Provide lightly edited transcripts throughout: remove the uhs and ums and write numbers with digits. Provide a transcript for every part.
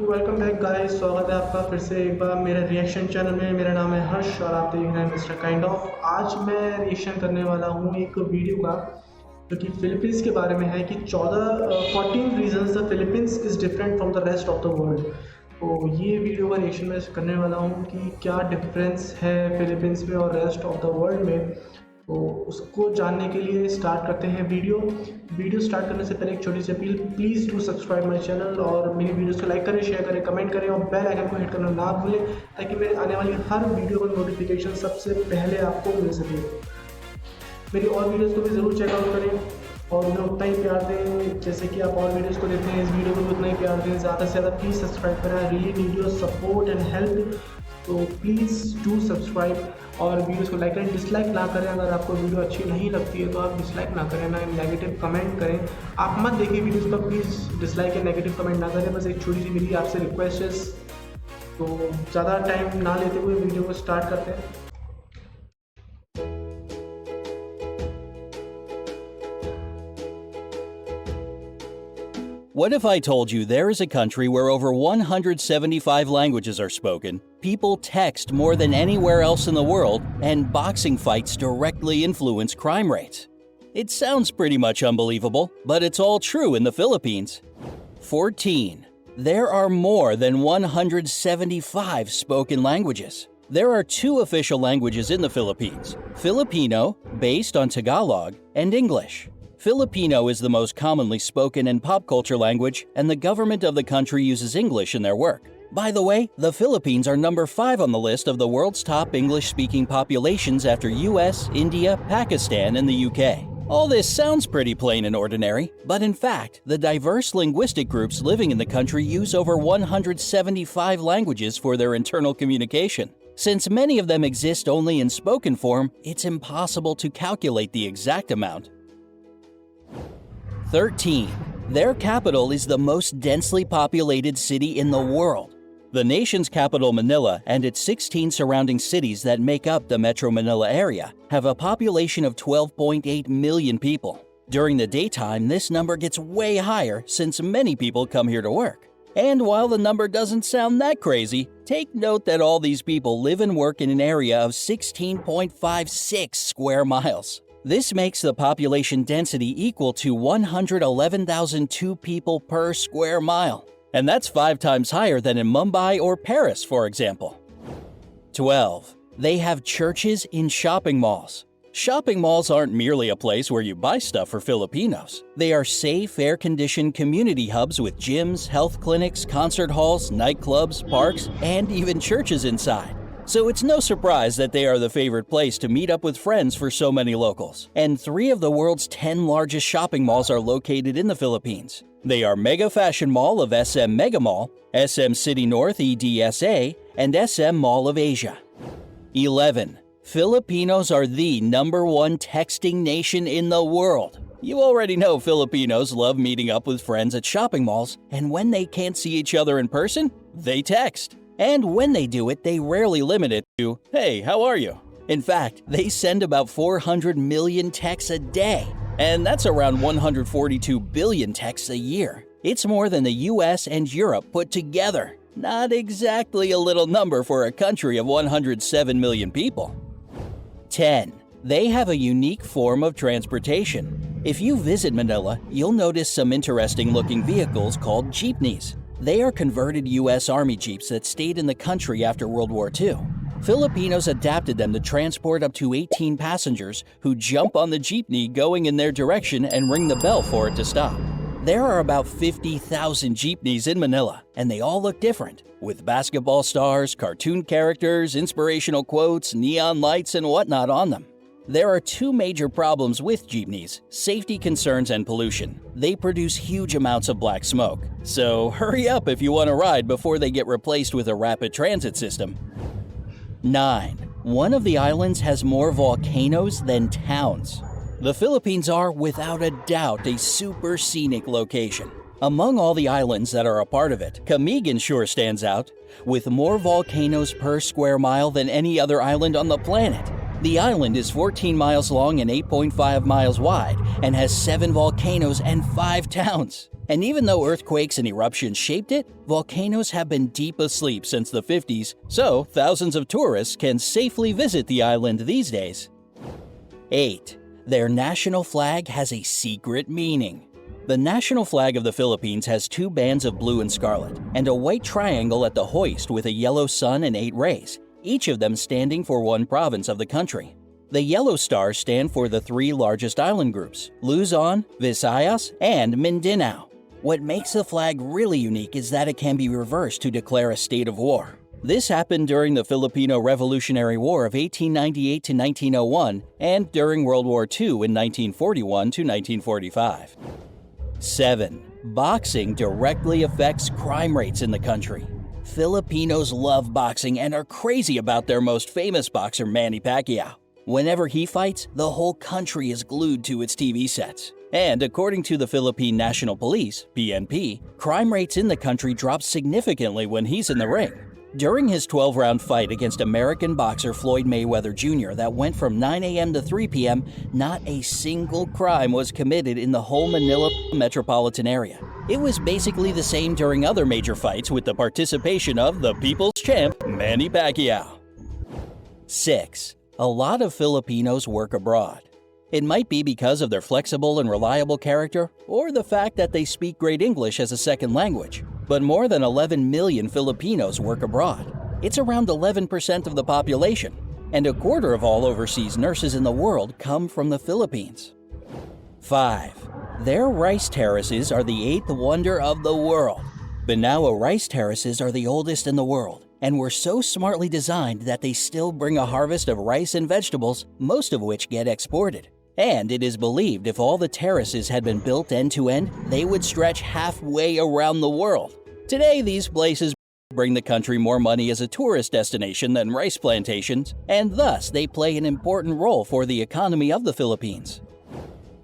Welcome back guys. स्वागत है आपका फिर से एक बार मेरे रिएक्शन चैनल में। मेरा नाम है हर्ष और आप देख रहे हैं मिस्टर काइंड ऑफ। आज मैं रिएक्शन करने वाला हूँ एक वीडियो का जो कि फिलीपींस के बारे में है कि 14 reasons the Philippines is different from the rest of the world. तो ये वीडियो का रिएक्शन मैं करने वाला हूँ कि क्या डिफरेंस है फिलीपींस में और रेस्ट ऑफ द वर्ल्ड में। तो उसको जानने के लिए स्टार्ट करते हैं वीडियो स्टार्ट करने से पहले एक छोटी सी अपील, please do subscribe my channel और मेरी वीडियोस को लाइक करें, शेयर करें, कमेंट करें और बेल आइकन को हिट करना ना भूलें ताकि मेरे आने वाली हर वीडियो का नोटिफिकेशन सबसे पहले आपको मिल सके। मेरी और वीडियोस को भी ज़रूर चेकआउट करें और उन्हें उतना ही प्यार दें जैसे कि आप और वीडियोस को देते हैं। इस वीडियो को भी उतना ही प्यार दें, ज़्यादा से ज़्यादा प्लीज़ सब्सक्राइब करें। I really need your support and help. तो प्लीज़ डू सब्सक्राइब और वीडियोस को लाइक करें, डिसलाइक ना करें। अगर आपको वीडियो अच्छी नहीं लगती है तो आप डिसलाइक ना करें, ना नेगेटिव कमेंट करें। आप मत देखिए वीडियोस को, प्लीज़ डिसलाइक या नेगेटिव कमेंट ना करें। बस एक छोटी सी मेरी आपसे रिक्वेस्ट है। तो ज़्यादा टाइम ना लेते हुए वीडियो को स्टार्ट करते हैं। What if I told you there is a country where over 175 languages are spoken, people text more than anywhere else in the world, and boxing fights directly influence crime rates? It sounds pretty much unbelievable, but it's all true in the Philippines. 14. There are more than 175 spoken languages. There are two official languages in the Philippines: Filipino, based on Tagalog, and English. Filipino is the most commonly spoken and pop culture language, and the government of the country uses English in their work. By the way, the Philippines are number 5 on the list of the world's top English-speaking populations after US, India, Pakistan, and the UK. All this sounds pretty plain and ordinary, but in fact, the diverse linguistic groups living in the country use over 175 languages for their internal communication. Since many of them exist only in spoken form, it's impossible to calculate the exact amount. 13. Their capital is the most densely populated city in the world. The nation's capital, Manila, and its 16 surrounding cities that make up the Metro Manila area have a population of 12.8 million people. During the daytime, this number gets way higher since many people come here to work. And while the number doesn't sound that crazy, take note that all these people live and work in an area of 16.56 square miles. This makes the population density equal to 111,002 people per square mile. And that's 5 times higher than in Mumbai or Paris, for example. 12. They have churches in shopping malls. Shopping malls aren't merely a place where you buy stuff for Filipinos. They are safe, air-conditioned community hubs with gyms, health clinics, concert halls, nightclubs, parks, and even churches inside. So it's no surprise that they are the favorite place to meet up with friends for so many locals. And 3 of the world's 10 largest shopping malls are located in the Philippines. They are Mega Fashion Mall of SM Mega Mall, SM City North EDSA, and SM Mall of Asia. 11. Filipinos are the #1 texting nation in the world. You already know Filipinos love meeting up with friends at shopping malls, and when they can't see each other in person, they text. And when they do it, they rarely limit it to, "Hey, how are you?" In fact, they send about 400 million texts a day, and that's around 142 billion texts a year. It's more than the US and Europe put together. Not exactly a little number for a country of 107 million people. 10. They have a unique form of transportation. If you visit Manila, you'll notice some interesting-looking vehicles called jeepneys. They are converted U.S. Army Jeeps that stayed in the country after World War II. Filipinos adapted them to transport up to 18 passengers who jump on the jeepney going in their direction and ring the bell for it to stop. There are about 50,000 jeepneys in Manila, and they all look different, with basketball stars, cartoon characters, inspirational quotes, neon lights, and whatnot on them. There are 2 major problems with jeepneys: safety concerns and pollution. They produce huge amounts of black smoke, so hurry up if you want to ride before they get replaced with a rapid transit system. 9. One of the islands has more volcanoes than towns. The Philippines are, without a doubt, a super scenic location. Among all the islands that are a part of it, Camigan sure stands out, with more volcanoes per square mile than any other island on the planet. The island is 14 miles long and 8.5 miles wide and has 7 volcanoes and 5 towns. And even though earthquakes and eruptions shaped it, volcanoes have been deep asleep since the 50s, so thousands of tourists can safely visit the island these days. 8. Their national flag has a secret meaning. The national flag of the Philippines has 2 bands of blue and scarlet, and a white triangle at the hoist with a yellow sun and 8 rays, each of them standing for one province of the country. The yellow stars stand for the 3 largest island groups, Luzon, Visayas, and Mindanao. What makes the flag really unique is that it can be reversed to declare a state of war. This happened during the Filipino Revolutionary War of 1898 to 1901 and during World War II in 1941 to 1945. 7. Boxing directly affects crime rates in the country. Filipinos love boxing and are crazy about their most famous boxer, Manny Pacquiao. Whenever he fights, the whole country is glued to its TV sets. And according to the Philippine National Police, PNP, crime rates in the country drop significantly when he's in the ring. During his 12-round fight against American boxer Floyd Mayweather Jr. that went from 9 a.m. to 3 p.m., not a single crime was committed in the whole Manila metropolitan area. It was basically the same during other major fights with the participation of the people's champ, Manny Pacquiao. 6. A lot of Filipinos work abroad. It might be because of their flexible and reliable character, or the fact that they speak great English as a second language. But more than 11 million Filipinos work abroad. It's around 11% of the population, and a quarter of all overseas nurses in the world come from the Philippines. 5. Their rice terraces are the 8th wonder of the world. Banawa rice terraces are the oldest in the world, and were so smartly designed that they still bring a harvest of rice and vegetables, most of which get exported. And it is believed if all the terraces had been built end to end, they would stretch halfway around the world. Today, these places bring the country more money as a tourist destination than rice plantations, and thus they play an important role for the economy of the Philippines.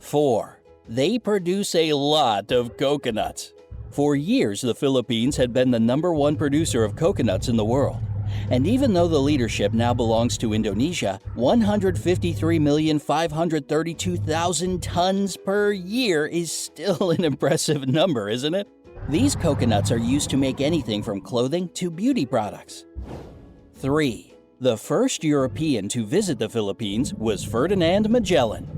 4. They produce a lot of coconuts. For years, the Philippines had been the #1 producer of coconuts in the world. And even though the leadership now belongs to Indonesia, 153,532,000 tons per year is still an impressive number, isn't it? These coconuts are used to make anything from clothing to beauty products. 3. The first European to visit the Philippines was Ferdinand Magellan.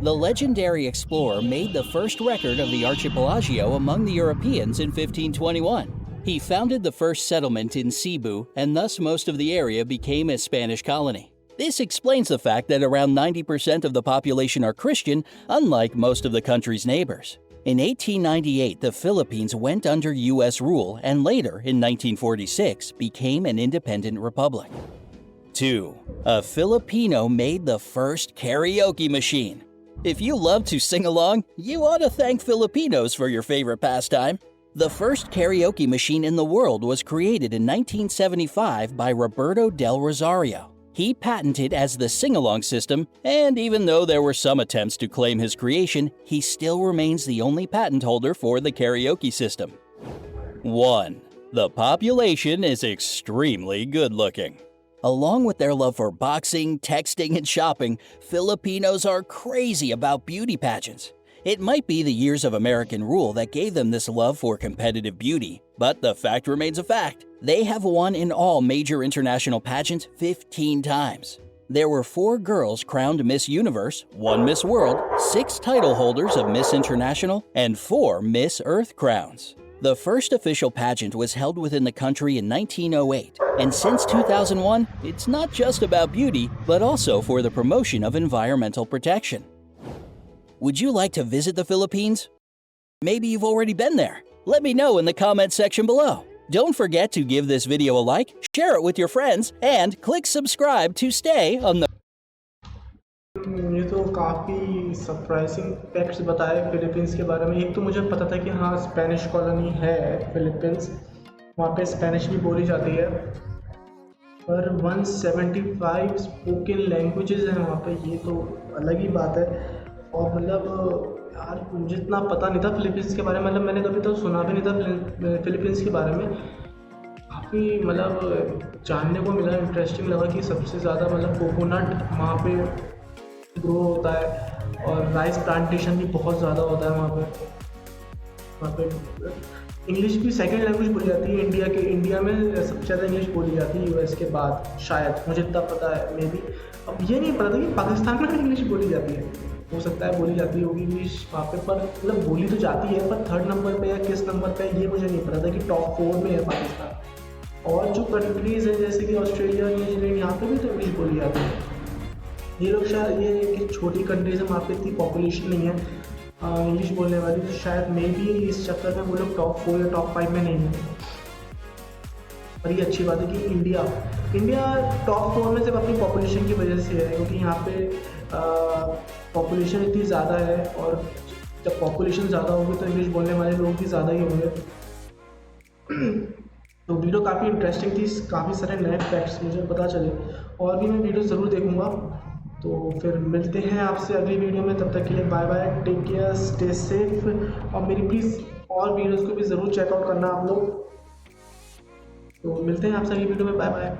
The legendary explorer made the first record of the archipelago among the Europeans in 1521. He founded the first settlement in Cebu, and thus most of the area became a Spanish colony. This explains the fact that around 90% of the population are Christian, unlike most of the country's neighbors. In 1898, the Philippines went under U.S. rule and later, in 1946, became an independent republic. 2. A Filipino made the first karaoke machine. If you love to sing along, you ought to thank Filipinos for your favorite pastime. The first karaoke machine in the world was created in 1975 by Roberto Del Rosario. He patented as the sing-along system, and even though there were some attempts to claim his creation, he still remains the only patent holder for the karaoke system. 1. The population is extremely good-looking. Along with their love for boxing, texting, and shopping, Filipinos are crazy about beauty pageants. It might be the years of American rule that gave them this love for competitive beauty, but the fact remains a fact. They have won in all major international pageants 15 times. There were 4 girls crowned Miss Universe, 1 Miss World, 6 title holders of Miss International, and 4 Miss Earth crowns. The first official pageant was held within the country in 1908, and since 2001, it's not just about beauty, but also for the promotion of environmental protection. Would you like to visit the Philippines? Maybe you've already been there. Let me know in the comment section below. Don't forget to give this video a like, share it with your friends, and click subscribe to stay on the... ये तो काफ़ी surprising facts बताए Philippines के बारे में। एक तो मुझे पता था कि हाँ स्पेनिश कॉलोनी है फिलीपींस, वहाँ पे स्पेनिश भी बोली जाती है, पर 175 स्पोकन लैंग्वेजेस हैं वहाँ पे, ये तो अलग ही बात है। और मतलब यार मुझे इतना पता नहीं था फिलीपींस के बारे में, मतलब मैंने कभी तो सुना भी नहीं था फिलीपींस के बारे में। काफ़ी मतलब जानने को मिला, इंटरेस्टिंग लगा कि सबसे ज़्यादा मतलब कोकोनट वहाँ पे ग्रो होता है और राइस प्लांटेशन भी बहुत ज़्यादा होता है वहाँ पे इंग्लिश भी सेकंड लैंग्वेज बोली जाती है इंडिया में सबसे ज़्यादा इंग्लिश बोली जाती है यूएस के बाद, शायद, मुझे इतना पता है। मे बी अब ये नहीं पता था कि पाकिस्तान में भी इंग्लिश बोली जाती है, हो सकता है बोली जाती होगी इंग्लिश वहाँ पे, पर मतलब बोली तो जाती है, पर थर्ड नंबर पे या किस नंबर पे ये मुझे नहीं पता था कि टॉप 4 में है पाकिस्तान। और जो कंट्रीज़ हैं जैसे कि ऑस्ट्रेलिया, न्यूजीलैंड, यहाँ पे भी तो इंग्लिश बोली जाती है। ये लोग शायद, ये एक छोटी कंट्रीज है, वहाँ पे इतनी पॉपुलेशन नहीं है इंग्लिश बोलने वाली, तो शायद मे बी इस चक्कर में वो लोग टॉप 4 या टॉप 5 में नहीं है। पर ये अच्छी बात है कि इंडिया टॉप 4 में सिर्फ अपनी पॉपुलेशन की वजह से है, क्योंकि यहाँ पे पॉपुलेशन इतनी ज़्यादा है, और जब पॉपुलेशन ज़्यादा होगी तो इंग्लिश बोलने वाले लोग भी ज़्यादा ही होंगे। तो वीडियो काफ़ी इंटरेस्टिंग थी, काफ़ी सारे नए फैक्ट्स मुझे पता चले, और भी मैं वीडियो ज़रूर देखूँगा। तो फिर मिलते हैं आपसे अगली वीडियो में, तब तक के लिए bye bye, take care, stay safe, और मेरी प्लीज़ और वीडियोज़ को भी ज़रूर चेकआउट करना आप लोग। तो मिलते हैं आपसे अगली वीडियो में, बाय बाय।